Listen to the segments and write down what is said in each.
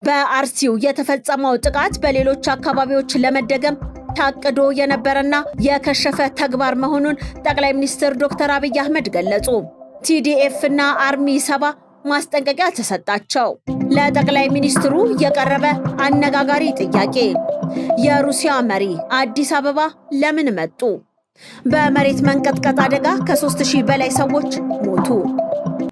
በአርሲው የተፈጸመው ጥቃት በሌሎች አካባቢዎች ለመደገም ታቅዶ የነበረና የከሸፈ ተግባር መሆኑን ጠቅላይ ሚኒስትር ዶክተር አብይ አህመድ ገለጹ። ቲዲኤፍ እና አርሚ 7 ማስጠንቀቂያ ተሰጣቸው። ለጠቅላይ ሚኒስትሩ የቀረበ አነጋጋሪ ጥያቄ፣ የሩሲያ መሪ አዲስ አበባ ለምን መጡ? በመሬት መንቀጥቀጥ አደጋ ከ3000 በላይ ሰዎች ሞቱ።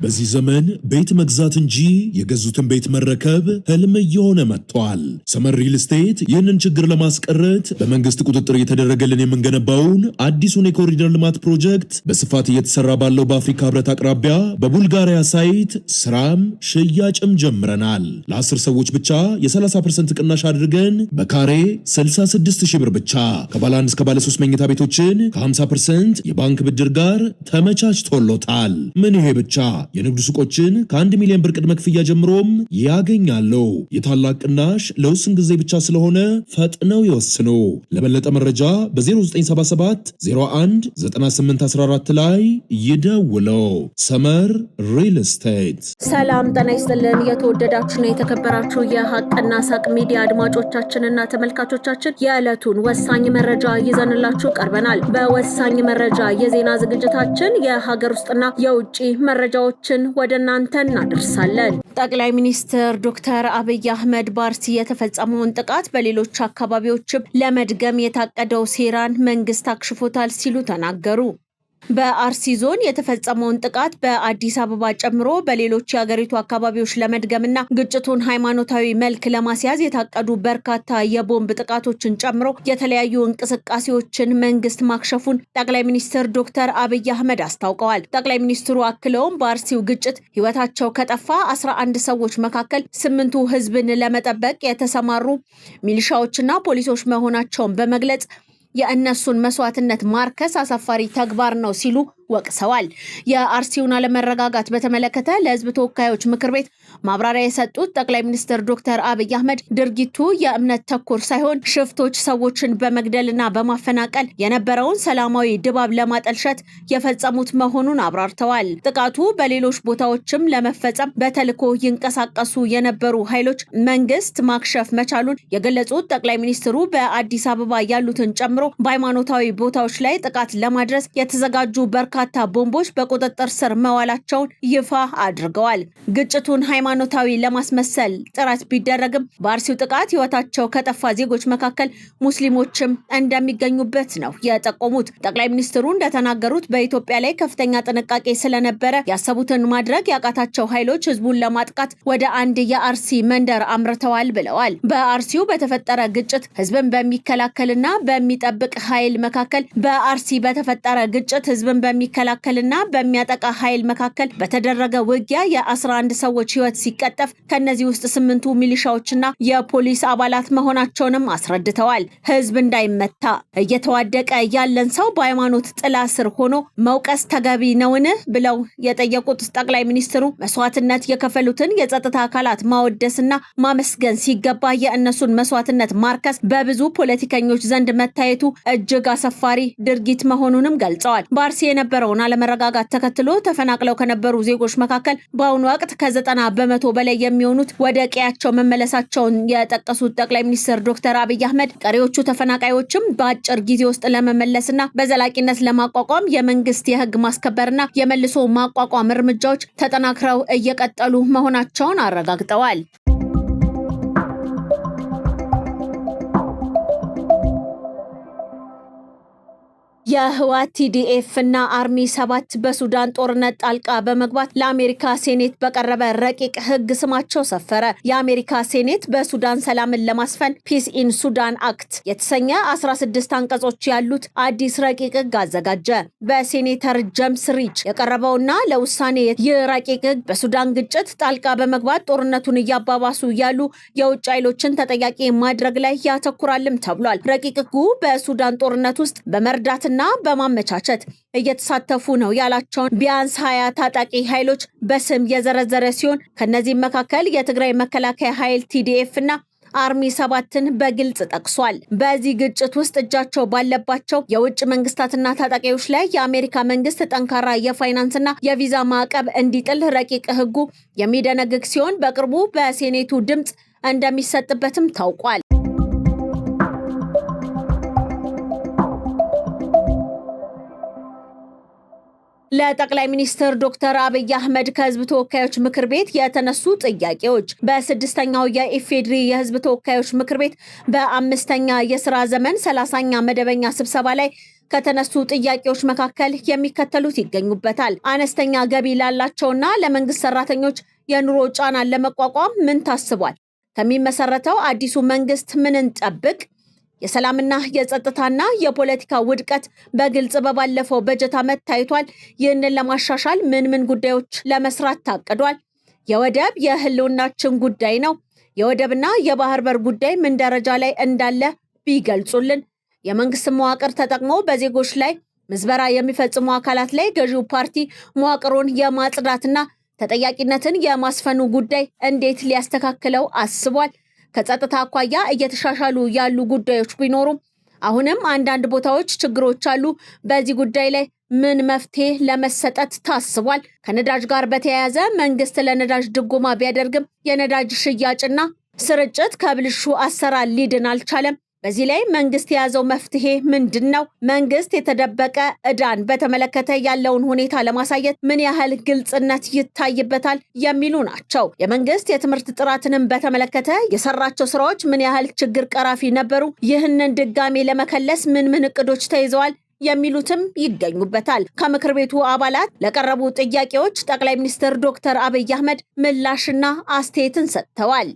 በዚህ ዘመን ቤት መግዛት እንጂ የገዙትን ቤት መረከብ ህልም እየሆነ መጥቷል። ሰመር ሪል ስቴት ይህንን ችግር ለማስቀረት በመንግስት ቁጥጥር እየተደረገልን የምንገነባውን አዲሱን የኮሪደር ልማት ፕሮጀክት በስፋት እየተሰራ ባለው በአፍሪካ ህብረት አቅራቢያ በቡልጋሪያ ሳይት ስራም ሽያጭም ጀምረናል። ለ10 ሰዎች ብቻ የ30% ቅናሽ አድርገን በካሬ 66000 ብር ብቻ ከባለ 1 እስከ ባለ 3 መኝታ ቤቶችን ከ50% የባንክ ብድር ጋር ተመቻችቶሎታል። ምን ይሄ ብቻ! የንግድ ሱቆችን ከ1 ሚሊዮን ብር ቅድመ ክፍያ ጀምሮም ያገኛሉ። የታላቅ ቅናሽ ለውስን ጊዜ ብቻ ስለሆነ ፈጥነው ይወስኑ። ለበለጠ መረጃ በ0977 01 9814 ላይ ይደውለው። ሰመር ሪል ስቴት። ሰላም ጤና ይስጥልን። የተወደዳችሁና የተከበራችሁ የሀቅና ሳቅ ሚዲያ አድማጮቻችንና ተመልካቾቻችን የዕለቱን ወሳኝ መረጃ ይዘንላችሁ ቀርበናል። በወሳኝ መረጃ የዜና ዝግጅታችን የሀገር ውስጥና የውጭ መረጃዎችን ወደ እናንተ እናደርሳለን። ጠቅላይ ሚኒስትር ዶክተር አብይ አህመድ በአርሲ የተፈጸመውን ጥቃት በሌሎች አካባቢዎችም ለመድገም የታቀደው ሴራን መንግስት አክሽፎታል ሲሉ ተናገሩ። በአርሲ ዞን የተፈጸመውን ጥቃት በአዲስ አበባ ጨምሮ በሌሎች የሀገሪቱ አካባቢዎች ለመድገምና ግጭቱን ሃይማኖታዊ መልክ ለማስያዝ የታቀዱ በርካታ የቦምብ ጥቃቶችን ጨምሮ የተለያዩ እንቅስቃሴዎችን መንግስት ማክሸፉን ጠቅላይ ሚኒስትር ዶክተር አብይ አህመድ አስታውቀዋል። ጠቅላይ ሚኒስትሩ አክለውም በአርሲው ግጭት ህይወታቸው ከጠፋ 11 ሰዎች መካከል 8ቱ ህዝብን ለመጠበቅ የተሰማሩ ሚሊሻዎችና ፖሊሶች መሆናቸውን በመግለጽ የእነሱን መስዋዕትነት ማርከስ አሳፋሪ ተግባር ነው ሲሉ ወቅሰዋል። የአርሲውን አለመረጋጋት በተመለከተ ለህዝብ ተወካዮች ምክር ቤት ማብራሪያ የሰጡት ጠቅላይ ሚኒስትር ዶክተር አብይ አህመድ ድርጊቱ የእምነት ተኮር ሳይሆን ሽፍቶች ሰዎችን በመግደልና በማፈናቀል የነበረውን ሰላማዊ ድባብ ለማጠልሸት የፈጸሙት መሆኑን አብራርተዋል። ጥቃቱ በሌሎች ቦታዎችም ለመፈጸም በተልዕኮ ይንቀሳቀሱ የነበሩ ኃይሎች መንግስት ማክሸፍ መቻሉን የገለጹት ጠቅላይ ሚኒስትሩ በአዲስ አበባ ያሉትን ጨምሮ በሃይማኖታዊ ቦታዎች ላይ ጥቃት ለማድረስ የተዘጋጁ በርካታ ቦምቦች በቁጥጥር ስር መዋላቸውን ይፋ አድርገዋል። ግጭቱን ሃይማኖታዊ ለማስመሰል ጥረት ቢደረግም በአርሲው ጥቃት ህይወታቸው ከጠፋ ዜጎች መካከል ሙስሊሞችም እንደሚገኙበት ነው የጠቆሙት። ጠቅላይ ሚኒስትሩ እንደተናገሩት በኢትዮጵያ ላይ ከፍተኛ ጥንቃቄ ስለነበረ ያሰቡትን ማድረግ ያቃታቸው ኃይሎች ህዝቡን ለማጥቃት ወደ አንድ የአርሲ መንደር አምርተዋል ብለዋል። በአርሲው በተፈጠረ ግጭት ህዝብን በሚከላከልና በሚጠብቅ ኃይል መካከል በሚከላከልና በሚያጠቃ ኃይል መካከል በተደረገ ውጊያ የ11 ሰዎች ህይወት ሲቀጠፍ ከነዚህ ውስጥ 8ቱ ሚሊሻዎችና የፖሊስ አባላት መሆናቸውንም አስረድተዋል። ህዝብ እንዳይመታ እየተዋደቀ ያለን ሰው በሃይማኖት ጥላ ስር ሆኖ መውቀስ ተገቢ ነውን ብለው የጠየቁት ጠቅላይ ሚኒስትሩ መስዋዕትነት የከፈሉትን የጸጥታ አካላት ማወደስና ማመስገን ሲገባ የእነሱን መስዋዕትነት ማርከስ በብዙ ፖለቲከኞች ዘንድ መታየቱ እጅግ አሳፋሪ ድርጊት መሆኑንም ገልጸዋል። በአርሲ የነበረውን አለመረጋጋት ተከትሎ ተፈናቅለው ከነበሩ ዜጎች መካከል በአሁኑ ወቅት ከ90% በላይ የሚሆኑት ወደ ቀያቸው መመለሳቸውን የጠቀሱት ጠቅላይ ሚኒስትር ዶክተር አብይ አህመድ ቀሪዎቹ ተፈናቃዮችም በአጭር ጊዜ ውስጥ ለመመለስና በዘላቂነት ለማቋቋም የመንግስት የህግ ማስከበርና የመልሶ ማቋቋም እርምጃዎች ተጠናክረው እየቀጠሉ መሆናቸውን አረጋግጠዋል። የህወሓት ቲዲኤፍ እና አርሚ 7 በሱዳን ጦርነት ጣልቃ በመግባት ለአሜሪካ ሴኔት በቀረበ ረቂቅ ህግ ስማቸው ሰፈረ። የአሜሪካ ሴኔት በሱዳን ሰላምን ለማስፈን ፒስ ኢን ሱዳን አክት የተሰኘ 16 አንቀጾች ያሉት አዲስ ረቂቅ ህግ አዘጋጀ። በሴኔተር ጄምስ ሪች የቀረበውና ለውሳኔ ይህ ረቂቅ ህግ በሱዳን ግጭት ጣልቃ በመግባት ጦርነቱን እያባባሱ ያሉ የውጭ ኃይሎችን ተጠያቂ ማድረግ ላይ ያተኩራልም ተብሏል። ረቂቅ ህጉ በሱዳን ጦርነት ውስጥ በመርዳትና በማመቻቸት እየተሳተፉ ነው ያላቸውን ቢያንስ 20 ታጣቂ ኃይሎች በስም የዘረዘረ ሲሆን ከነዚህም መካከል የትግራይ መከላከያ ኃይል ቲዲኤፍ እና አርሚ 7ን በግልጽ ጠቅሷል። በዚህ ግጭት ውስጥ እጃቸው ባለባቸው የውጭ መንግስታትና ታጣቂዎች ላይ የአሜሪካ መንግስት ጠንካራ የፋይናንስና የቪዛ ማዕቀብ እንዲጥል ረቂቅ ህጉ የሚደነግግ ሲሆን በቅርቡ በሴኔቱ ድምጽ እንደሚሰጥበትም ታውቋል። ለጠቅላይ ሚኒስትር ዶክተር አብይ አህመድ ከህዝብ ተወካዮች ምክር ቤት የተነሱ ጥያቄዎች በስድስተኛው የኢፌድሪ የህዝብ ተወካዮች ምክር ቤት በአምስተኛ የሥራ ዘመን 30ኛ መደበኛ ስብሰባ ላይ ከተነሱ ጥያቄዎች መካከል የሚከተሉት ይገኙበታል። አነስተኛ ገቢ ላላቸውና ለመንግስት ሰራተኞች የኑሮ ጫናን ለመቋቋም ምን ታስቧል? ከሚመሰረተው አዲሱ መንግስት ምን እንጠብቅ? የሰላምና የጸጥታና የፖለቲካ ውድቀት በግልጽ በባለፈው በጀት ዓመት ታይቷል። ይህንን ለማሻሻል ምን ጉዳዮች ለመስራት ታቅዷል? የወደብ የህልውናችን ጉዳይ ነው። የወደብና የባህር በር ጉዳይ ምን ደረጃ ላይ እንዳለ ቢገልጹልን። የመንግስት መዋቅር ተጠቅሞ በዜጎች ላይ ምዝበራ የሚፈጽሙ አካላት ላይ ገዢው ፓርቲ መዋቅሩን የማጽዳትና ተጠያቂነትን የማስፈኑ ጉዳይ እንዴት ሊያስተካክለው አስቧል? ከጸጥታ አኳያ እየተሻሻሉ ያሉ ጉዳዮች ቢኖሩም አሁንም አንዳንድ ቦታዎች ችግሮች አሉ። በዚህ ጉዳይ ላይ ምን መፍትሄ ለመሰጠት ታስቧል? ከነዳጅ ጋር በተያያዘ መንግስት ለነዳጅ ድጎማ ቢያደርግም የነዳጅ ሽያጭና ስርጭት ከብልሹ አሰራር ሊድን አልቻለም። በዚህ ላይ መንግስት የያዘው መፍትሄ ምንድነው? መንግስት የተደበቀ ዕዳን በተመለከተ ያለውን ሁኔታ ለማሳየት ምን ያህል ግልጽነት ይታይበታል? የሚሉ ናቸው። የመንግስት የትምህርት ጥራትንም በተመለከተ የሰራቸው ስራዎች ምን ያህል ችግር ቀራፊ ነበሩ? ይህንን ድጋሜ ለመከለስ ምን እቅዶች ተይዘዋል? የሚሉትም ይገኙበታል። ከምክር ቤቱ አባላት ለቀረቡ ጥያቄዎች ጠቅላይ ሚኒስትር ዶክተር አብይ አህመድ ምላሽና አስተያየትን ሰጥተዋል።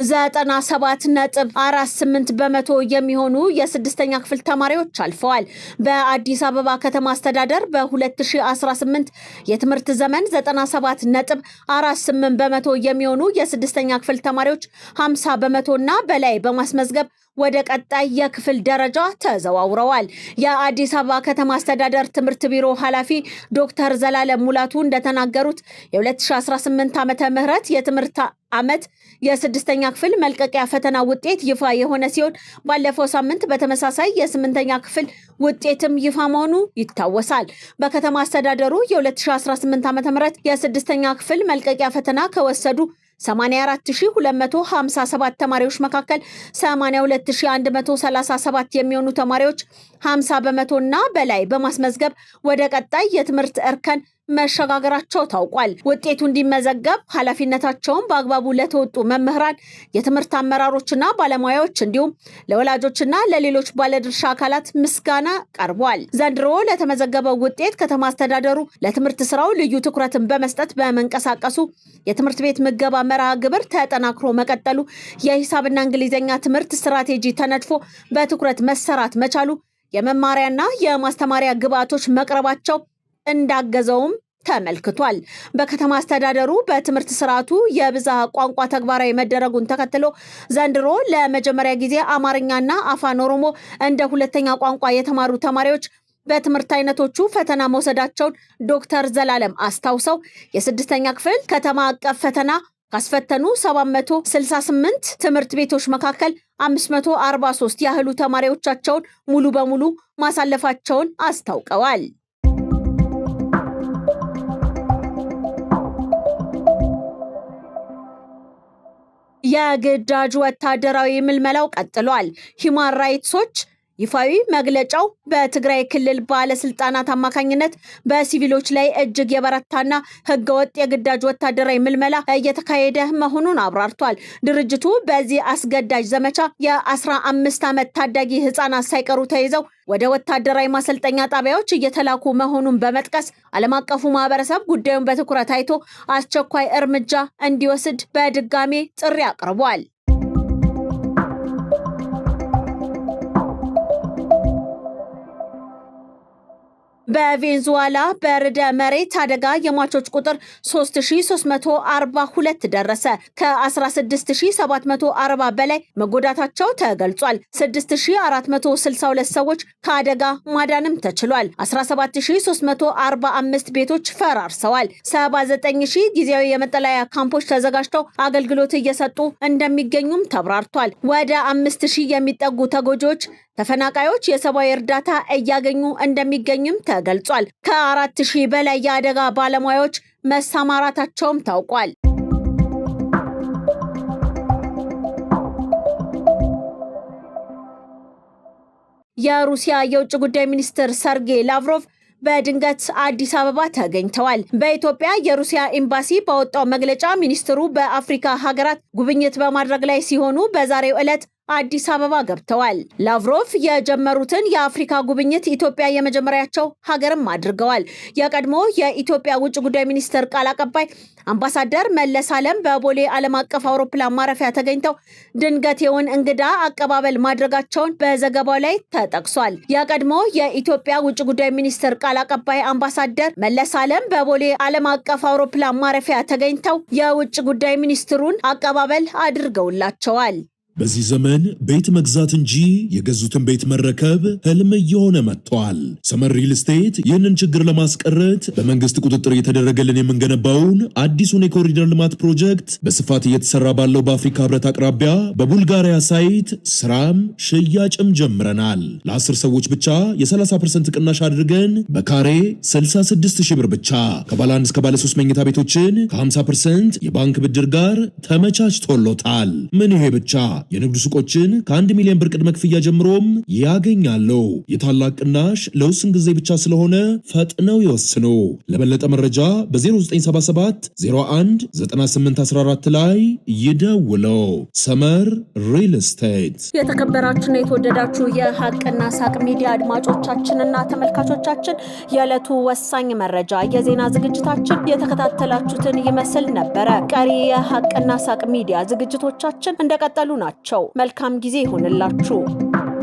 97.48 በመቶ የሚሆኑ የስድስተኛ ክፍል ተማሪዎች አልፈዋል። በአዲስ አበባ ከተማ አስተዳደር በ2018 የትምህርት ዘመን 97.48 በመቶ የሚሆኑ የስድስተኛ ክፍል ተማሪዎች 50 በመቶና በላይ በማስመዝገብ ወደ ቀጣይ የክፍል ደረጃ ተዘዋውረዋል። የአዲስ አበባ ከተማ አስተዳደር ትምህርት ቢሮ ኃላፊ ዶክተር ዘላለም ሙላቱ እንደተናገሩት የ2018 ዓመተ ምህረት የትምህርት ዓመት የስድስተኛ ክፍል መልቀቂያ ፈተና ውጤት ይፋ የሆነ ሲሆን ባለፈው ሳምንት በተመሳሳይ የስምንተኛ ክፍል ውጤትም ይፋ መሆኑ ይታወሳል። በከተማ አስተዳደሩ የ2018 ዓመተ ምህረት የስድስተኛ ክፍል መልቀቂያ ፈተና ከወሰዱ 84257 ተማሪዎች መካከል 82137 የሚሆኑ ተማሪዎች 50 በመቶና በላይ በማስመዝገብ ወደ ቀጣይ የትምህርት እርከን መሸጋገራቸው ታውቋል። ውጤቱ እንዲመዘገብ ኃላፊነታቸውን በአግባቡ ለተወጡ መምህራን፣ የትምህርት አመራሮችና ባለሙያዎች እንዲሁም ለወላጆችና ለሌሎች ባለድርሻ አካላት ምስጋና ቀርቧል። ዘንድሮ ለተመዘገበው ውጤት ከተማ አስተዳደሩ ለትምህርት ስራው ልዩ ትኩረትን በመስጠት በመንቀሳቀሱ የትምህርት ቤት ምገባ መርሃ ግብር ተጠናክሮ መቀጠሉ፣ የሂሳብና እንግሊዝኛ ትምህርት ስትራቴጂ ተነድፎ በትኩረት መሰራት መቻሉ፣ የመማሪያና የማስተማሪያ ግብዓቶች መቅረባቸው እንዳገዘውም ተመልክቷል። በከተማ አስተዳደሩ በትምህርት ስርዓቱ የብዝሃ ቋንቋ ተግባራዊ መደረጉን ተከትሎ ዘንድሮ ለመጀመሪያ ጊዜ አማርኛና አፋን ኦሮሞ እንደ ሁለተኛ ቋንቋ የተማሩ ተማሪዎች በትምህርት አይነቶቹ ፈተና መውሰዳቸውን ዶክተር ዘላለም አስታውሰው የስድስተኛ ክፍል ከተማ አቀፍ ፈተና ካስፈተኑ 768 ትምህርት ቤቶች መካከል 543 ያህሉ ተማሪዎቻቸውን ሙሉ በሙሉ ማሳለፋቸውን አስታውቀዋል። የግዳጅ ወታደራዊ ምልመላው ቀጥሏል። ሂውማን ራይትስ ዎች ይፋዊ መግለጫው በትግራይ ክልል ባለስልጣናት አማካኝነት በሲቪሎች ላይ እጅግ የበረታና ህገወጥ የግዳጅ ወታደራዊ ምልመላ እየተካሄደ መሆኑን አብራርቷል። ድርጅቱ በዚህ አስገዳጅ ዘመቻ የ15 ዓመት ታዳጊ ህፃናት ሳይቀሩ ተይዘው ወደ ወታደራዊ ማሰልጠኛ ጣቢያዎች እየተላኩ መሆኑን በመጥቀስ ዓለም አቀፉ ማህበረሰብ ጉዳዩን በትኩረት አይቶ አስቸኳይ እርምጃ እንዲወስድ በድጋሜ ጥሪ አቅርቧል። በቬንዙዌላ በርዕደ መሬት አደጋ የሟቾች ቁጥር 3342 ደረሰ። ከ16740 በላይ መጎዳታቸው ተገልጿል። 6462 ሰዎች ከአደጋ ማዳንም ተችሏል። 17345 ቤቶች ፈራርሰዋል። 79000 ጊዜያዊ የመጠለያ ካምፖች ተዘጋጅተው አገልግሎት እየሰጡ እንደሚገኙም ተብራርቷል። ወደ 5000 የሚጠጉ ተጎጂዎች ተፈናቃዮች የሰብአዊ እርዳታ እያገኙ እንደሚገኙም ተገልጿል። ከ4000 በላይ የአደጋ ባለሙያዎች መሰማራታቸውም ታውቋል። የሩሲያ የውጭ ጉዳይ ሚኒስትር ሰርጌይ ላቭሮቭ በድንገት አዲስ አበባ ተገኝተዋል። በኢትዮጵያ የሩሲያ ኤምባሲ ባወጣው መግለጫ ሚኒስትሩ በአፍሪካ ሀገራት ጉብኝት በማድረግ ላይ ሲሆኑ በዛሬው ዕለት አዲስ አበባ ገብተዋል። ላቭሮቭ የጀመሩትን የአፍሪካ ጉብኝት ኢትዮጵያ የመጀመሪያቸው ሀገርም አድርገዋል። የቀድሞ የኢትዮጵያ ውጭ ጉዳይ ሚኒስትር ቃል አቀባይ አምባሳደር መለስ ዓለም በቦሌ ዓለም አቀፍ አውሮፕላን ማረፊያ ተገኝተው ድንገቴውን እንግዳ አቀባበል ማድረጋቸውን በዘገባው ላይ ተጠቅሷል። የቀድሞ የኢትዮጵያ ውጭ ጉዳይ ሚኒስትር ቃል አቀባይ አምባሳደር መለስ ዓለም በቦሌ ዓለም አቀፍ አውሮፕላን ማረፊያ ተገኝተው የውጭ ጉዳይ ሚኒስትሩን አቀባበል አድርገውላቸዋል። በዚህ ዘመን ቤት መግዛት እንጂ የገዙትን ቤት መረከብ ህልም እየሆነ መጥቷል። ሰመር ሪል ስቴት ይህንን ችግር ለማስቀረት በመንግስት ቁጥጥር እየተደረገልን የምንገነባውን አዲሱን የኮሪደር ልማት ፕሮጀክት በስፋት እየተሰራ ባለው በአፍሪካ ህብረት አቅራቢያ በቡልጋሪያ ሳይት ስራም ሽያጭም ጀምረናል። ለ10 ሰዎች ብቻ የ30% ቅናሽ አድርገን በካሬ 66,000 ብር ብቻ ከባለ 1 እስከ ባለ 3 መኝታ ቤቶችን ከ50% የባንክ ብድር ጋር ተመቻችቶሎታል። ምን ይሄ ብቻ የንግድ ሱቆችን ከ1 ሚሊዮን ብር ቅድመ ክፍያ ጀምሮም ያገኛሉ። የታላቅ ቅናሽ ለውስን ጊዜ ብቻ ስለሆነ ፈጥነው ይወስኑ። ለበለጠ መረጃ በ0977 01 9814 ላይ ይደውለው። ሰመር ሪል ስቴት። የተከበራችሁና የተወደዳችሁ የሀቅና ሳቅ ሚዲያ አድማጮቻችንና ተመልካቾቻችን የዕለቱ ወሳኝ መረጃ የዜና ዝግጅታችን የተከታተላችሁትን ይመስል ነበረ። ቀሪ የሀቅና ሳቅ ሚዲያ ዝግጅቶቻችን እንደቀጠሉ ናቸው። መልካም ጊዜ ይሁንላችሁ።